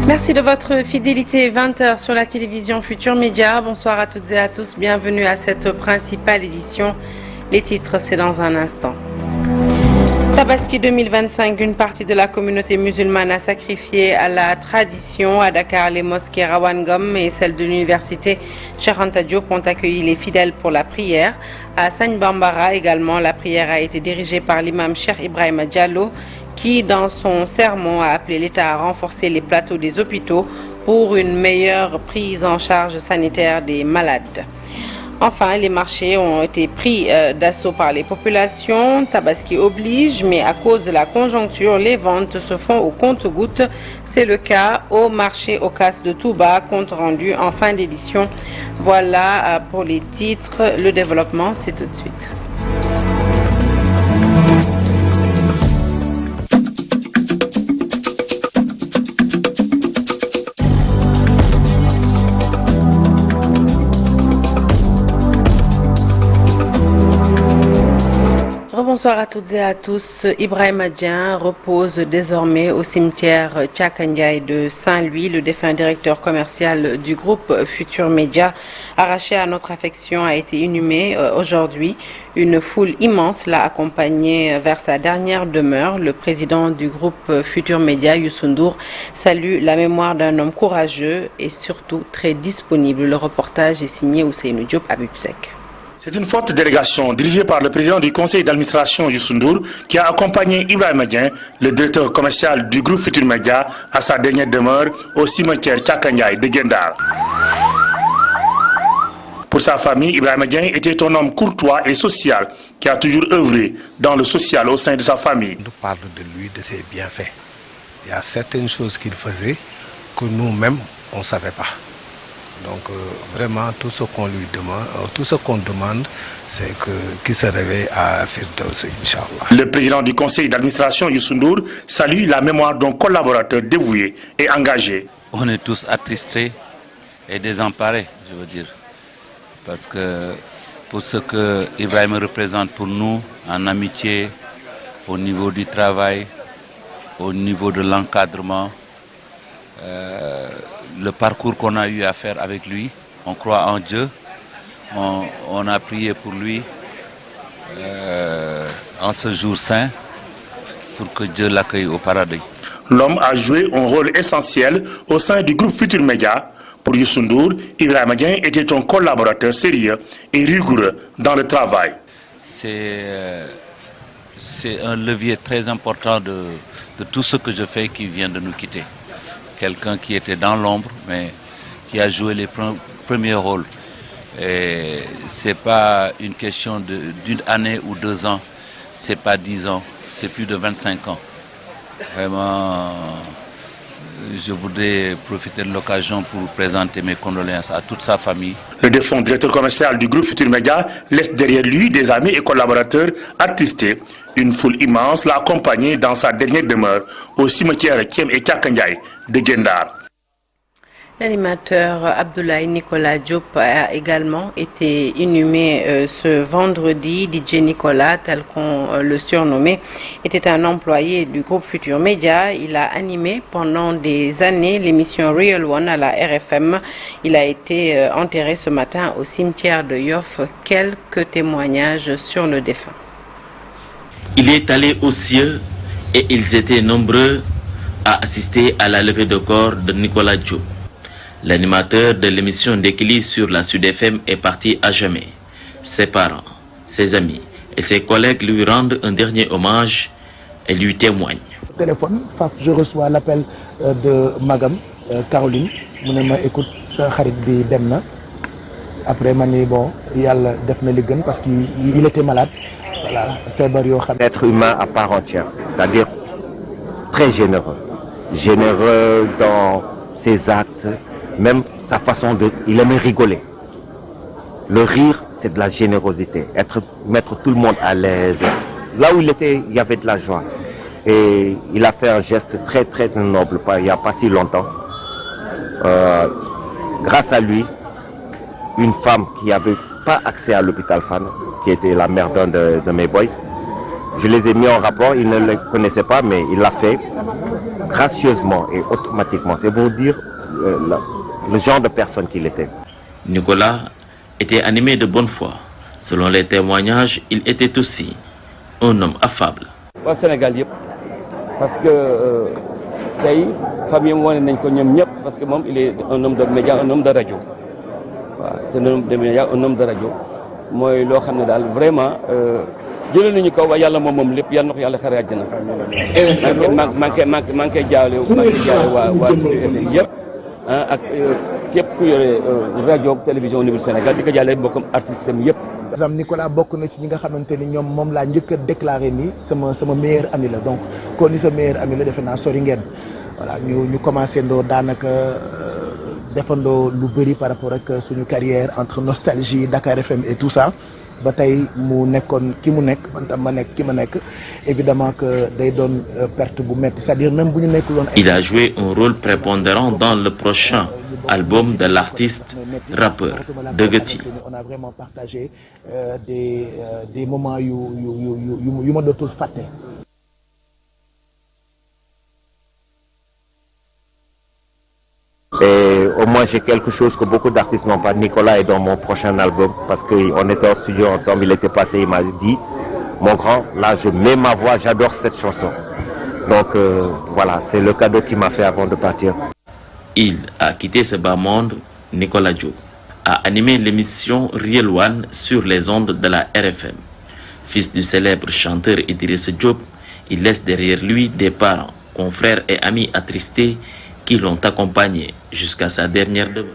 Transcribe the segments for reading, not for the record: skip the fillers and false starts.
Merci de votre fidélité. 20h sur la télévision Futur Média. Bonsoir à toutes et à tous. Bienvenue à cette principale édition. Les titres, c'est dans un instant. Tabaski 2025, une partie de la communauté musulmane a sacrifié à la tradition. À Dakar, les mosquées Rawangom et celles de l'université Cheikh Anta Diop ont accueilli les fidèles pour la prière. À Sagne Bambara également, la prière a été dirigée par l'imam Cheikh Ibrahima Diallo, qui, dans son sermon, a appelé l'État à renforcer les plateaux des hôpitaux pour une meilleure prise en charge sanitaire des malades. Enfin, les marchés ont été pris d'assaut par les populations. Tabaski oblige, mais à cause de la conjoncture, les ventes se font au compte-gouttes. C'est le cas au marché Ocas de Touba, compte rendu en fin d'édition. Voilà pour les titres. Le développement, c'est tout de suite. Bonsoir à toutes et à tous. Ibrahima Dieng repose désormais au cimetière Tchakandiaï de Saint-Louis. Le défunt directeur commercial du groupe Futur Média, arraché à notre affection, a été inhumé aujourd'hui. Une foule immense l'a accompagné vers sa dernière demeure. Le président du groupe Futur Média, Youssou Ndour, salue la mémoire d'un homme courageux et surtout très disponible. Le reportage est signé Ousseynou Diop Abibsek. C'est une forte délégation dirigée par le président du conseil d'administration Youssou Ndour qui a accompagné Ibrahima Dieng, le directeur commercial du groupe Futur Média, à sa dernière demeure au cimetière Tchakandiaï de Gendar. Pour sa famille, Ibrahima Dieng était un homme courtois et social qui a toujours œuvré dans le social au sein de sa famille. On parle de lui, de ses bienfaits. Il y a certaines choses qu'il faisait que nous-mêmes, on ne savait pas. Donc vraiment tout ce qu'on lui demande, tout ce qu'on demande, c'est qu'il se réveille à Firdaus, Inch'Allah. Le président du conseil d'administration Youssou Ndour salue la mémoire d'un collaborateur dévoué et engagé. On est tous attristés et désemparés, je veux dire, parce que pour ce que Ibrahim représente pour nous en amitié, au niveau du travail, au niveau de l'encadrement, le parcours qu'on a eu à faire avec lui, on croit en Dieu, on a prié pour lui en ce jour saint pour que Dieu l'accueille au paradis. L'homme a joué un rôle essentiel au sein du groupe Futur Média. Pour Youssou Ndour, Ibrahima Dieng était un collaborateur sérieux et rigoureux dans le travail. C'est un levier très important de tout ce que je fais qui vient de nous quitter. Quelqu'un qui était dans l'ombre, mais qui a joué les premiers rôles. Et ce n'est pas une question d'une année ou 2 ans, ce n'est pas 10 ans, c'est plus de 25 ans. Vraiment, je voudrais profiter de l'occasion pour présenter mes condoléances à toute sa famille. Le défunt directeur commercial du groupe Futur Média laisse derrière lui des amis et collaborateurs attristés. Une foule immense l'a accompagné dans sa dernière demeure au cimetière Kiem et Tchakandiaï de Gendar. L'animateur Abdoulaye Nicolas Diop a également été inhumé ce vendredi. DJ Nicolas, tel qu'on le surnommait, était un employé du groupe Futur Média. Il a animé pendant des années l'émission Real One à la RFM. Il a été enterré ce matin au cimetière de Yoff. Quelques témoignages sur le défunt. Il est allé aux cieux et ils étaient nombreux à assister à la levée de corps de Nicolas Diop. L'animateur de l'émission d'Équilibre sur la Sud FM est parti à jamais. Ses parents, ses amis et ses collègues lui rendent un dernier hommage et lui témoignent. Téléphone, je reçois l'appel de Magam, Caroline. Je me dis, écoute, ça xarit bi dem na. Après, je me dis, bon, yalla def na li gën parce qu'il était malade. Voilà, être humain à part entière, c'est-à-dire très généreux. Généreux dans ses actes, même sa façon de... Il aimait rigoler. Le rire, c'est de la générosité. Mettre tout le monde à l'aise. Là où il était, il y avait de la joie. Et il a fait un geste très, très noble, il n'y a pas si longtemps. Grâce à lui, une femme qui n'avait pas accès à l'hôpital Fan, qui était la mère d'un de mes boys, je les ai mis en rapport, ils ne le connaissaient pas, mais il l'a fait. gracieusement et automatiquement. C'est pour dire le genre de personne qu'il était. Nicolas était animé de bonne foi. Selon les témoignages, il était aussi un homme affable. Au Sénégal, parce que tey famille wane nañ ko ñoom ñëpp parce que moom il est un homme de média, un homme de radio. Waaw c'est un homme de média, un homme de radio. mooy loo xam ne daal vraiment jëlee nañu ko waaye yàlla moom lépp yàlla na ko yàlla xare àjjana. maa ngi koy jaale waa Sud FM yëpp ak képp ku yore rajo télévision au niveau du Sénégal di ko jaale bokkam artistes am yëpp. par exemple Nicolas bokk na ci ñi nga xamante ni ñoom moom laa njëkk a déclaré ni sama meilleur ami la donc kon ni sa meilleur ami la defe naa sori ngeen voilà ñu commencé ndoo daanaka defandoo lu bëri par rapport ak suñu carrière entre Nostalgie Dakar FM et tout ça ba tey mu nekkoon ki mu nekk man tam ma nekk ki ma nekk évidemment que day doon perte bu metti c'est-à-dire même bu ñu nekkul woon. Il a joué un rôle prépondérant dans le prochain album de l'artiste rappeur Deugueuti. On a vraiment partagé des moments yu ma dootul fàtte. Et au moins j'ai quelque chose que beaucoup d'artistes n'ont pas. Nicolas est dans mon prochain album parce qu'on était en studio ensemble, il était passé, il m'a dit mon grand, là je mets ma voix, j'adore cette chanson. Donc voilà, c'est le cadeau qu'il m'a fait avant de partir. Il a quitté ce bas monde. Nicolas Diop a animé l'émission Real One sur les ondes de la RFM. Fils du célèbre chanteur Idriss Diop, il laisse derrière lui des parents, confrères et amis attristés qui l'ont accompagné jusqu'à sa dernière demeure.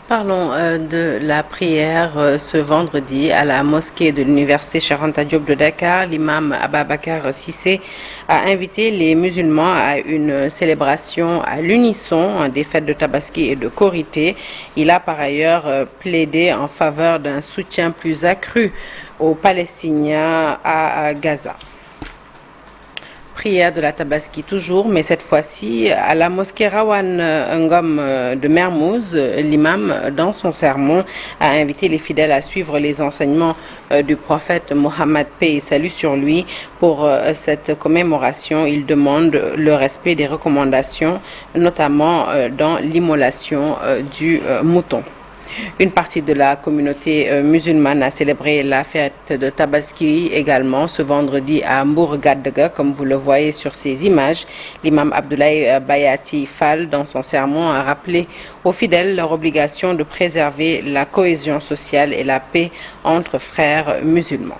Parlons de la prière ce vendredi à la mosquée de l'université Cheikh Anta Diop de Dakar. L'imam Ababakar Cissé a invité les musulmans à une célébration à l'unisson des fêtes de Tabaski et de Korité. Il a par ailleurs plaidé en faveur d'un soutien plus accru aux Palestiniens à Gaza. Prière de la Tabaski toujours, mais cette fois-ci à la mosquée Rawan Ngom de Mermoz. L'imam, dans son sermon, a invité les fidèles à suivre les enseignements du prophète Mohammed, paix et salut sur lui. Pour cette commémoration, il demande le respect des recommandations, notamment dans l'immolation du mouton. Une partie de la communauté musulmane a célébré la fête de Tabaski également ce vendredi à Mbour Gaddaga, comme vous le voyez sur ces images. L'imam Abdoulaye Bayati Fall, dans son sermon, a rappelé aux fidèles leur obligation de préserver la cohésion sociale et la paix entre frères musulmans.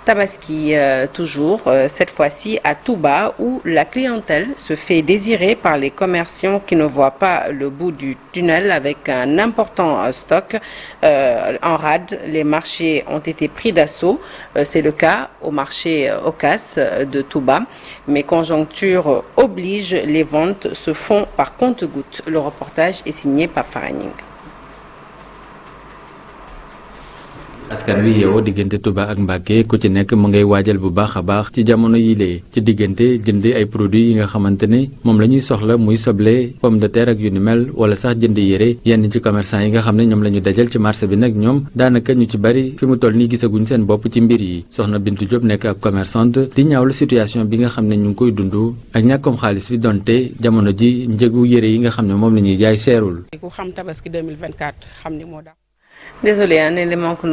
Tabaski toujours, cette fois-ci à Touba, où la clientèle se fait désirer par les commerçants qui ne voient pas le bout du tunnel avec un important stock en rade. Les marchés ont été pris d'assaut. C'est le cas au marché Ocas de Touba. Mais conjoncture oblige, les ventes se font par compte-gouttes. Le reportage est signé par Faraning. askan wi yeewoo diggante Touba ak Mbacké ku ci nekk mu ngay waajal bu baax a baax ci jamono yilee ci diggante jënd ay produits yi nga xamante ne moom la ñuy soxla muy soble pomme de terre ak yu ni mel wala sax jënd yére yenn ci commerçant yi nga xam ne ñoom la ñu dajal ci marché bi nag ñoom daanaka ñu ci bari fi mu toll nii gisaguñ seen bopp ci mbir yi. Soxna Bintu Diop nekk ab commerçante di ñaawlu situation bi nga xam ne ñu ngi koy dund ak ñàkkum xaalis bi donte jamono ji njëgu yére yi nga xam ne moom la ñuy jaay seerul. ku xam Tabaski 2024 xam ni moo daal. Désolé, un élément que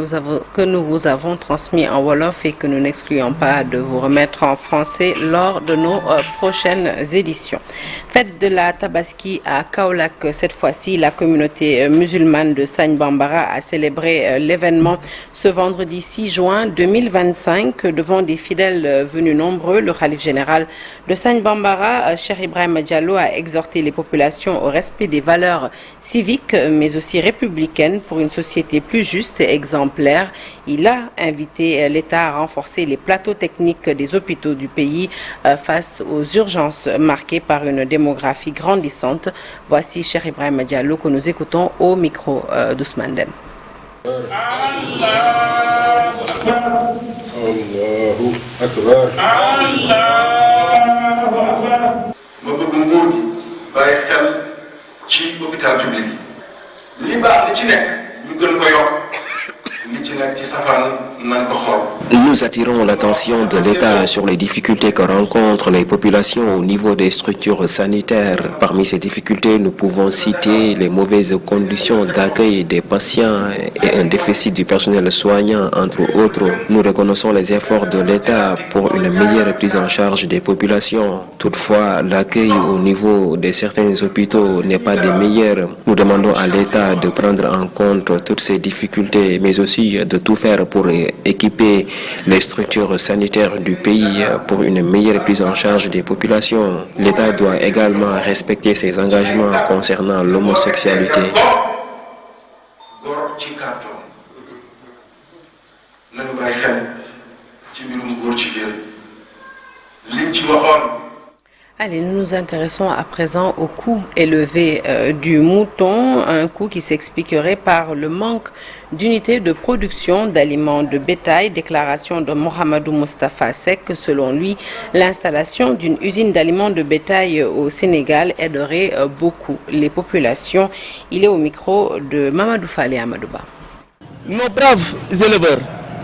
nous vous avons transmis en Wolof et que nous n'excluons pas de vous remettre en français lors de nos prochaines éditions. Fête de la Tabaski à Kaolack. Cette fois-ci, la communauté musulmane de Sagne Bambara a célébré l'événement ce vendredi 6 juin 2025 devant des fidèles venus nombreux. Le khalife général de Sagne Bambara, Cheikh Ibrahima Diallo, a exhorté les populations au respect des valeurs civiques mais aussi républicaines pour une société plus juste et exemplaire. Il a invité l'État à renforcer les plateaux techniques des hôpitaux du pays face aux urgences marquées par une démographie grandissante. Voici Cheikh Ibrahima Diallo que nous écoutons au micro d'Ousmane Dem. Nous attirons l'attention de l'État sur les difficultés que rencontrent les populations au niveau des structures sanitaires. Parmi ces difficultés, nous pouvons citer les mauvaises conditions d'accueil des patients et un déficit du personnel soignant, entre autres. Nous reconnaissons les efforts de l'État pour une meilleure prise en charge des populations. Toutefois, l'accueil au niveau de certains hôpitaux n'est pas des meilleurs. Nous demandons à l'État de prendre en compte toutes ces difficultés, mais aussi de tout faire pour équiper les structures sanitaires du pays pour une meilleure prise en charge des populations. L'État doit également respecter ses engagements concernant l'homosexualité. Allez, nous nous intéressons à présent au coût élevé du mouton, un coût qui s'expliquerait par le manque d'unités de production d'aliments de bétail. Déclaration de Mohamedou Moustapha Seck. Selon lui, l'installation d'une usine d'aliments de bétail au Sénégal aiderait beaucoup les populations. Il est au micro de Mamadou Fale Amadouba. Nos braves éleveurs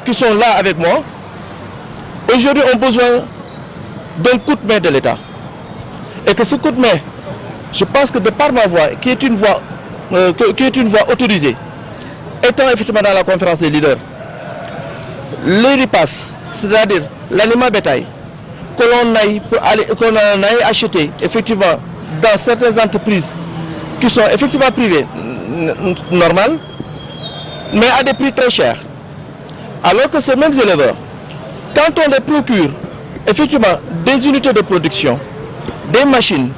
qui sont là avec moi, aujourd'hui ont besoin d'un coup de main de l'État. Et que ce coup de main, je pense que de par ma voix, qui est une voix autorisée, étant effectivement dans la conférence des leaders, le ripass, c'est-à-dire l'aliment bétail, que l'on aille acheter effectivement dans certaines entreprises qui sont effectivement privées, normales, mais à des prix très chers. Alors que ces mêmes éleveurs, quand on les procure effectivement des unités de production, des machines,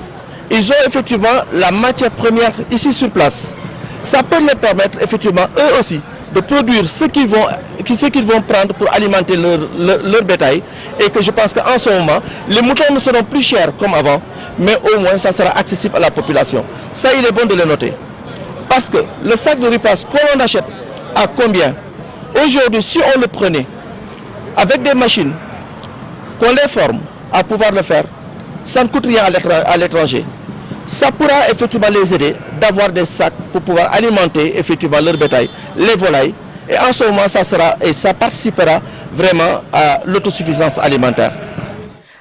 ils ont effectivement la matière première ici sur place. Ça peut leur permettre effectivement eux aussi de produire ce qu'ils vont prendre pour alimenter leur bétail, et que je pense qu'en ce moment, les moutons ne seront plus chers comme avant, mais au moins ça sera accessible à la population. Ça, il est bon de le noter. Parce que le sac de ripass qu'on achète à combien? Aujourd'hui, si on le prenait avec des machines, qu'on les forme à pouvoir le faire, ça ne coûte rien à l'étranger. Ça pourra effectivement les aider d'avoir des sacs pour pouvoir alimenter effectivement leur bétail, les volailles. Et en ce moment, ça participera vraiment à l'autosuffisance alimentaire.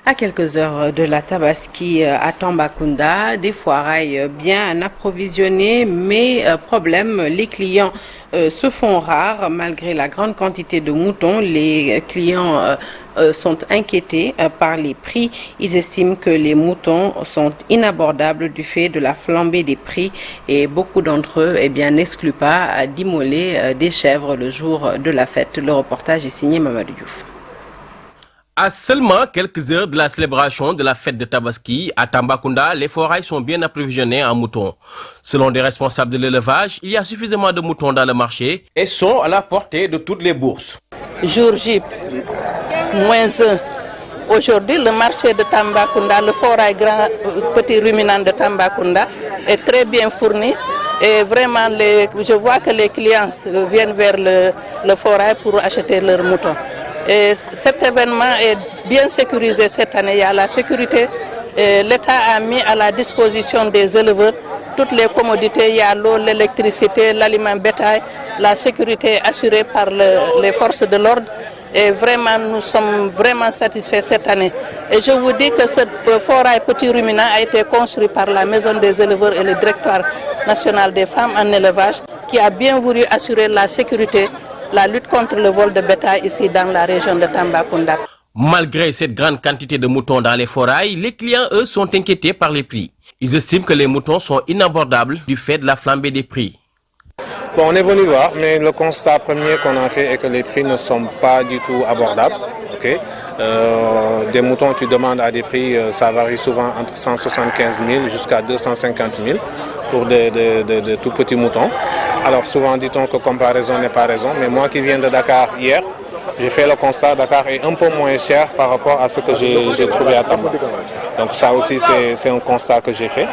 À quelques heures de la Tabaski à Tambacounda, des foirailles bien approvisionnés, mais problème, les clients se font rares malgré la grande quantité de moutons. Les clients sont inquiétés par les prix. Ils estiment que les moutons sont inabordables du fait de la flambée des prix, et beaucoup d'entre eux n'excluent pas d'immoler des chèvres le jour de la fête. Le reportage est signé Mamadou Diouf. À seulement quelques heures de la célébration de la fête de Tabaski, à Tambacounda, les forailles sont bien approvisionnées en moutons. Selon des responsables de l'élevage, il y a suffisamment de moutons dans le marché et sont à la portée de toutes les bourses. Jour J, -1. Aujourd'hui, le marché de Tambacounda, le forail grand petit ruminant de Tambacounda est très bien fourni. Et vraiment, je vois que les clients viennent vers le forail pour acheter leurs moutons. Et cet événement est bien sécurisé cette année. Il y a la sécurité. L'État a mis à la disposition des éleveurs toutes les commodités. Il y a l'eau, l'électricité, l'aliment bétail. La sécurité est assurée par les forces de l'ordre. Et vraiment, nous sommes vraiment satisfaits cette année. Et je vous dis que ce forail petit ruminant a été construit par la Maison des éleveurs et le Directoire national des femmes en élevage, qui a bien voulu assurer la sécurité, la lutte contre le vol de bétail ici dans la région de Tambacounda. Malgré cette grande quantité de moutons dans les forails, les clients, eux, sont inquiétés par les prix. Ils estiment que les moutons sont inabordables du fait de la flambée des prix. Bon, on est venu voir, mais le constat premier qu'on a fait est que les prix ne sont pas du tout abordables. Okay. Des moutons, tu demandes à des prix, ça varie souvent entre 175 000 jusqu'à 250 000 pour de tout petits moutons. Alors souvent dit-on que comparaison n'est pas raison, mais moi qui viens de Dakar hier, j'ai fait le constat, Dakar est un peu moins cher par rapport à ce que j'ai trouvé à Tamba. Donc ça aussi c'est un constat que j'ai fait.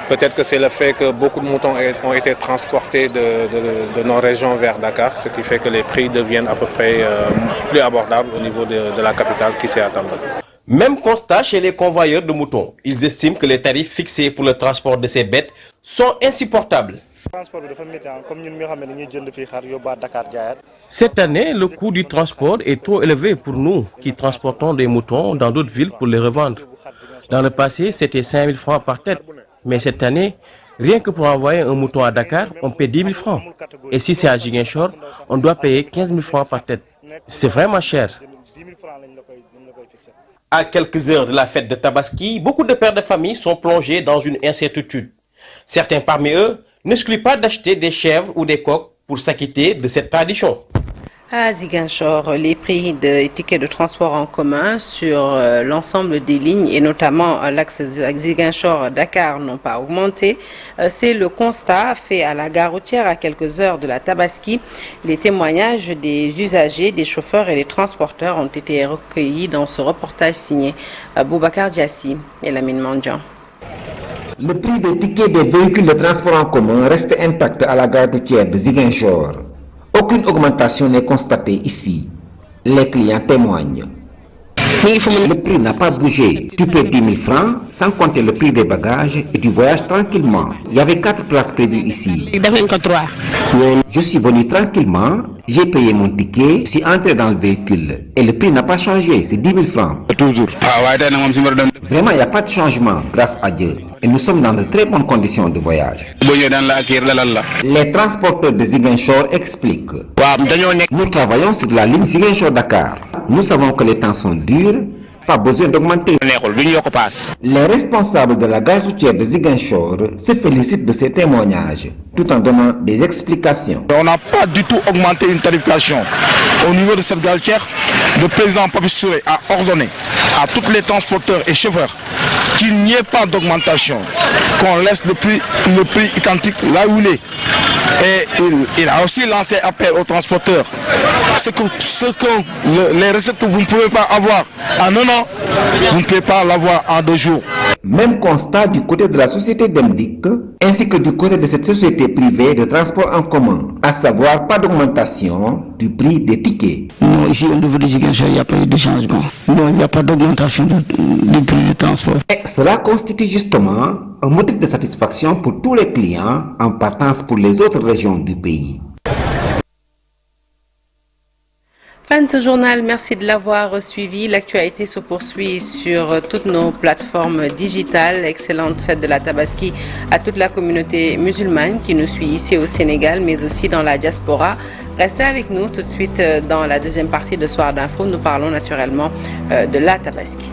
Peut-être que c'est le fait que beaucoup de moutons ont été transportés de nos régions vers Dakar, ce qui fait que les prix deviennent à peu près plus abordables au niveau de la capitale qui c'est à Tamba. Même constat chez les convoyeurs de moutons. Ils estiment que les tarifs fixés pour le transport de ces bêtes sont insupportables. Cette année, le coût du transport est trop élevé pour nous qui transportons des moutons dans d'autres villes pour les revendre. Dans le passé, c'était 5 000 francs par tête. Mais cette année, rien que pour envoyer un mouton à Dakar, on paie 10 000 francs. Et si c'est à Ziguinchor, on doit payer 15 000 francs par tête. C'est vraiment cher. À quelques heures de la fête de Tabaski, beaucoup de pères de famille sont plongés dans une incertitude. Certains parmi eux n'excluent pas d'acheter des chèvres ou des coqs pour s'acquitter de cette tradition. À Ziguinchor, les prix des tickets de transport en commun sur l'ensemble des lignes et notamment l'axe Ziguinchor-Dakar n'ont pas augmenté. C'est le constat fait à la gare routière à quelques heures de la Tabaski. Les témoignages des usagers, des chauffeurs et des transporteurs ont été recueillis dans ce reportage signé Boubacar Diassi et Lamine Mandjan. Le prix des tickets des véhicules de transport en commun reste intact à la gare routière de Ziguinchor. Aucune augmentation n'est constatée ici. Les clients témoignent. Le prix n'a pas bougé. Tu paies 10 000 francs, sans compter le prix des bagages, et tu voyages tranquillement. Il y avait 4 places prévues ici. Je suis venu tranquillement, j'ai payé mon ticket, je suis entré dans le véhicule. Et le prix n'a pas changé, c'est 10 000 francs. Toujours. Vraiment, il n'y a pas de changement, grâce à Dieu. Et nous sommes dans de très bonnes conditions de voyage. Les transporteurs de Ziguinchor expliquent. Nous travaillons sur la ligne Ziguinchor-Dakar. Nous savons que les temps sont durs, pas besoin d'augmenter. Les responsables de la gare routière de Ziguinchor se félicitent de ces témoignages, tout en donnant des explications. On n'a pas du tout augmenté une tarification. Au niveau de cette gare routière, le président Papi Touré a ordonné à tous les transporteurs et chauffeurs qu'il n'y ait pas d'augmentation, qu'on laisse le prix identique là où il est. Et il a aussi lancé appel aux transporteurs. Les recettes que vous ne pouvez pas avoir en un an, vous ne pouvez pas l'avoir en 2 jours. Même constat du côté de la société Demdik, ainsi que du côté de cette société privée de transport en commun, à savoir pas d'augmentation du prix des tickets. Non, ici au niveau de Ziguinchor, il n'y a pas eu de changement. Non, il n'y a pas d'augmentation du prix du transport. Et cela constitue justement un motif de satisfaction pour tous les clients en partance pour les autres régions du pays. Fin de ce journal, merci de l'avoir suivi. L'actualité se poursuit sur toutes nos plateformes digitales. Excellente fête de la Tabaski à toute la communauté musulmane qui nous suit ici au Sénégal, mais aussi dans la diaspora. Restez avec nous tout de suite dans la deuxième partie de Soir d'Info. Nous parlons naturellement de la Tabaski.